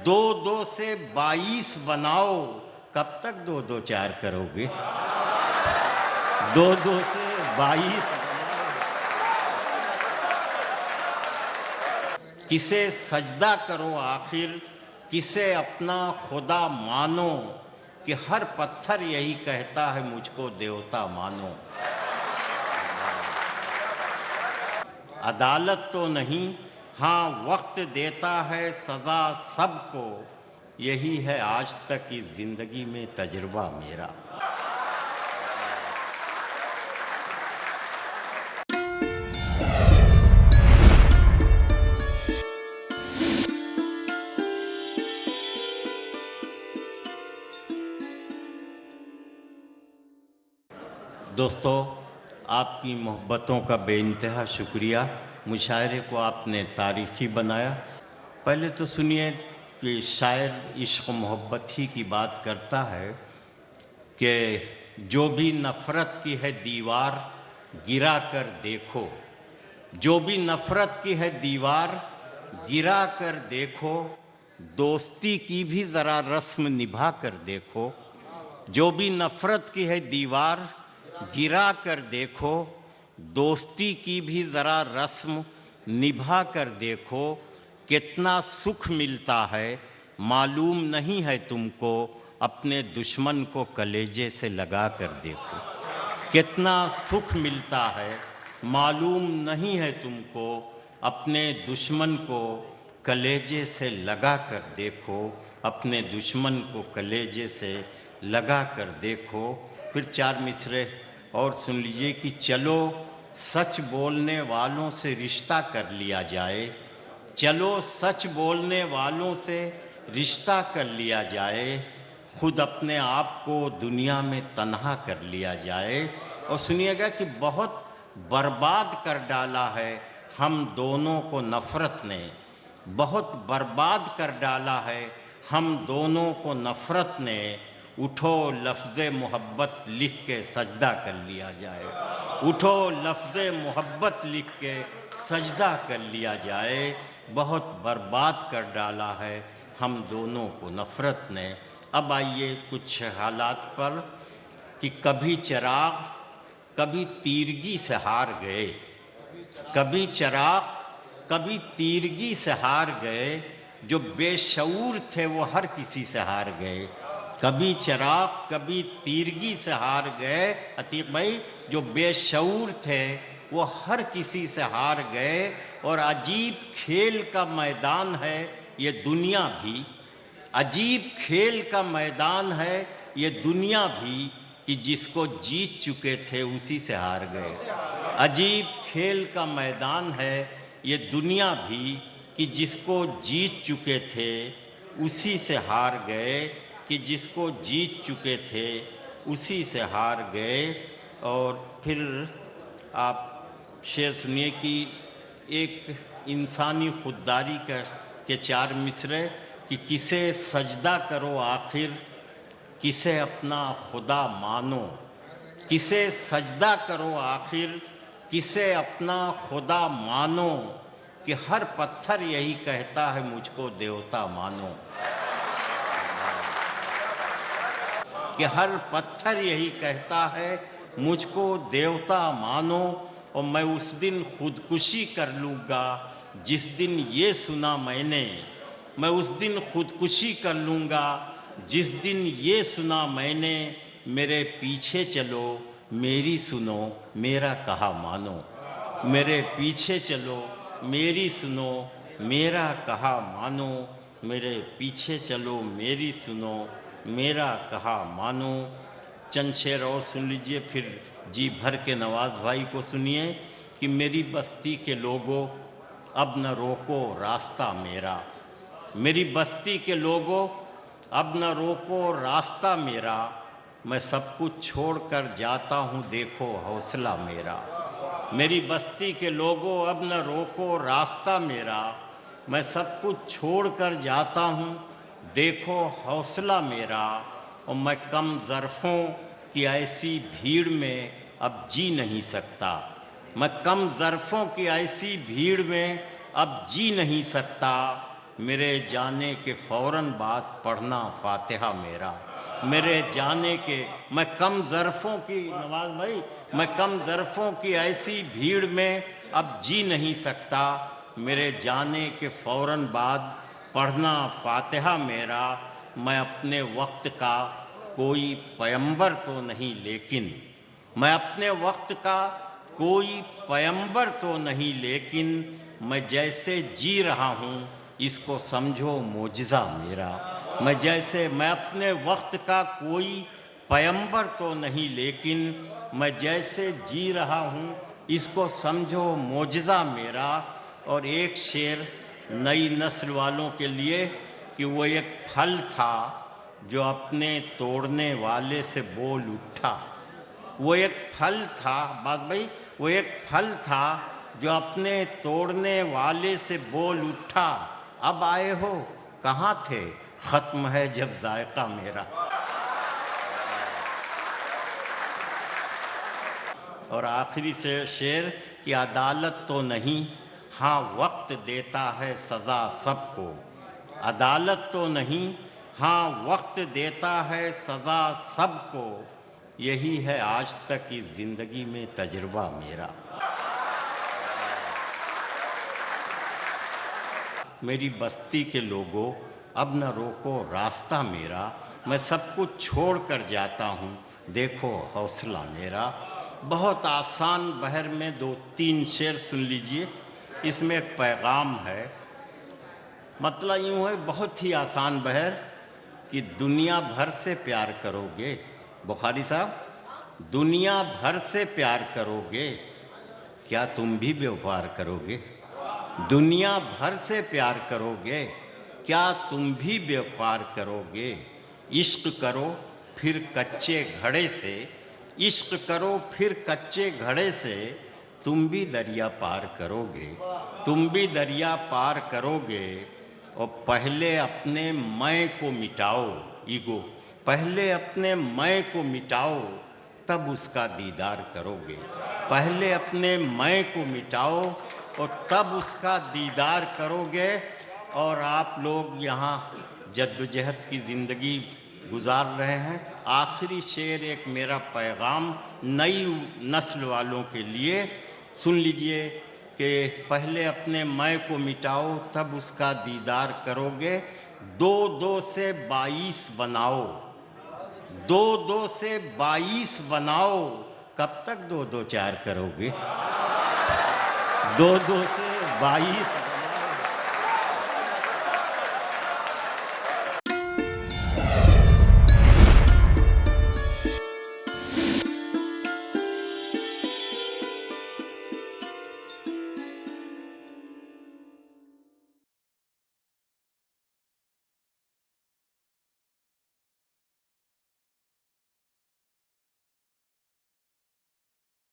दो दो से 22 बनाओ, कब तक दो दो चार करोगे? दो दो से 22 बनाओ। किसे सजदा करो आखिर, किसे अपना खुदा मानो, कि हर पत्थर यही कहता है मुझको देवता मानो। अदालत तो नहीं, हाँ वक्त देता है सज़ा सबको, यही है आज तक इस ज़िंदगी में तजुर्बा मेरा। दोस्तों, आपकी मोहब्बतों का बेइंतहा शुक्रिया। मुशायरे को आपने तारीख़ी बनाया। पहले तो सुनिए कि शायर इश्क़ मोहब्बत ही की बात करता है कि जो भी नफ़रत की है दीवार गिरा कर देखो, जो भी नफ़रत की है दीवार गिरा कर देखो, दोस्ती की भी ज़रा रस्म निभा कर देखो। जो भी नफ़रत की है दीवार गिरा कर देखो, दोस्ती की भी ज़रा रस्म निभा कर देखो। कितना सुख मिलता है मालूम नहीं है तुमको, अपने दुश्मन को कलेजे से लगा कर देखो। कितना सुख मिलता है मालूम नहीं है तुमको, अपने दुश्मन को कलेजे से लगा कर देखो। अपने दुश्मन को कलेजे से लगा कर देखो। फिर 4 मिसरे और सुन लीजिए कि चलो सच बोलने वालों से रिश्ता कर लिया जाए, चलो सच बोलने वालों से रिश्ता कर लिया जाए, खुद अपने आप को दुनिया में तन्हा कर लिया जाए। और सुनिएगा कि बहुत बर्बाद कर डाला है हम दोनों को नफ़रत ने, बहुत बर्बाद कर डाला है हम दोनों को नफ़रत ने। उठो लफ्ज़े मोहब्बत लिख के सजदा कर लिया जाए, उठो लफ्ज़े मोहब्बत लिख के सजदा कर लिया जाए। बहुत बर्बाद कर डाला है हम दोनों को नफ़रत ने। अब आइए कुछ हालात पर कि कभी चिराग कभी तीरगी से हार गए, कभी चिराग कभी तीरगी से हार गए, जो बेशऊर थे वो हर किसी से हार गए। कभी चिराग कभी तीरगी से हार गए अतीक भाई, जो बेशऊर थे वो हर किसी से हार गए। और अजीब खेल का मैदान है ये दुनिया भी, अजीब खेल का मैदान है ये दुनिया भी, कि जिसको जीत चुके थे उसी से हार गए। अजीब खेल का मैदान है ये दुनिया भी, कि जिसको जीत चुके थे उसी से हार गए, कि जिसको जीत चुके थे उसी से हार गए। और फिर आप शेर सुनिए कि एक इंसानी खुददारी के 4 मिसरे कि किसे सजदा करो आखिर, किसे अपना खुदा मानो, किसे सजदा करो आखिर, किसे अपना खुदा मानो, कि हर पत्थर यही कहता है मुझको देवता मानो, कि हर पत्थर यही कहता है मुझको देवता मानो। और मैं उस दिन खुदकुशी कर लूँगा जिस दिन ये सुना मैंने, मैं उस दिन खुदकुशी कर लूँगा जिस दिन ये सुना मैंने, मेरे पीछे चलो मेरी सुनो मेरा कहा मानो, मेरे पीछे चलो मेरी सुनो मेरा कहा मानो, मेरे पीछे चलो मेरी सुनो मेरा कहा मानो। चंद शेर और सुन लीजिए, फिर जी भर के नवाज़ भाई को सुनिए कि मेरी बस्ती के लोगों अब न रोको रास्ता मेरा, मेरी बस्ती के लोगों अब न रोको रास्ता मेरा, मैं सब कुछ छोड़ कर जाता हूँ देखो हौसला मेरा। मेरी बस्ती के लोगों अब न रोको रास्ता मेरा, मैं सब कुछ छोड़ कर जाता हूँ देखो हौसला मेरा। और मैं कम ज़रफ़ों की ऐसी भीड़ में अब जी नहीं सकता, मैं कम ज़रफ़ों की ऐसी भीड़ में अब जी नहीं सकता, मेरे जाने के फ़ौरन बाद पढ़ना फातिहा मेरा। मेरे जाने के मैं कम ज़रफ़ों की, नवाज भाई, मैं कम ज़रफ़ों की ऐसी भीड़ में अब जी नहीं सकता। मेरे जाने के फ़ौरन बाद पढ़ना फातिहा मेरा। मैं अपने वक्त का कोई पैगंबर तो नहीं, लेकिन मैं अपने वक्त का कोई पैगंबर तो नहीं, लेकिन मैं जैसे जी रहा हूँ इसको समझो मोजिज़ा मेरा। मैं अपने वक्त का कोई पैगंबर तो नहीं, लेकिन मैं जैसे जी रहा हूँ इसको समझो मोजिज़ा मेरा। और एक शेर नई नस्ल वालों के लिए कि वो एक फल था जो अपने तोड़ने वाले से बोल उठा। वो एक फल था, बात भाई, वो एक फल था जो अपने तोड़ने वाले से बोल उठा। अब आए हो, कहाँ थे, ख़त्म है जब जायका मेरा। और आखिरी से शेर कि अदालत तो नहीं, हाँ वक्त देता है सज़ा सबको। अदालत तो नहीं, हाँ वक्त देता है सज़ा सबको। यही है आज तक की ज़िंदगी में तजुर्बा मेरा। मेरी बस्ती के लोगों, अब न रोको रास्ता मेरा। मैं सब कुछ छोड़ कर जाता हूँ, देखो हौसला मेरा। बहुत आसान बहर में 2-3 शेर सुन लीजिए, इसमें एक पैगाम है। मतलब यूँ है, बहुत ही आसान बहर कि दुनिया भर से प्यार करोगे, बुखारी साहब, दुनिया भर से प्यार करोगे, क्या तुम भी व्यवहार करोगे? दुनिया भर से प्यार करोगे, क्या तुम भी व्यापार करोगे? इश्क करो फिर कच्चे घड़े से, इश्क करो फिर कच्चे घड़े से, तुम भी दरिया पार करोगे, तुम भी दरिया पार करोगे। और पहले अपने मैं को मिटाओ, ईगो, पहले अपने मैं को मिटाओ, तब उसका दीदार करोगे। पहले अपने मैं को मिटाओ और तब उसका दीदार करोगे। और आप लोग यहाँ जद्दोजहद की ज़िंदगी गुजार रहे हैं। आखिरी शेर एक मेरा पैगाम नई नस्ल वालों के लिए सुन लीजिए कि पहले अपने मैं को मिटाओ तब उसका दीदार करोगे। 2-2 से 22 बनाओ, 2-2 से 22 बनाओ, कब तक 2-2 4 करोगे? 2-2 से 22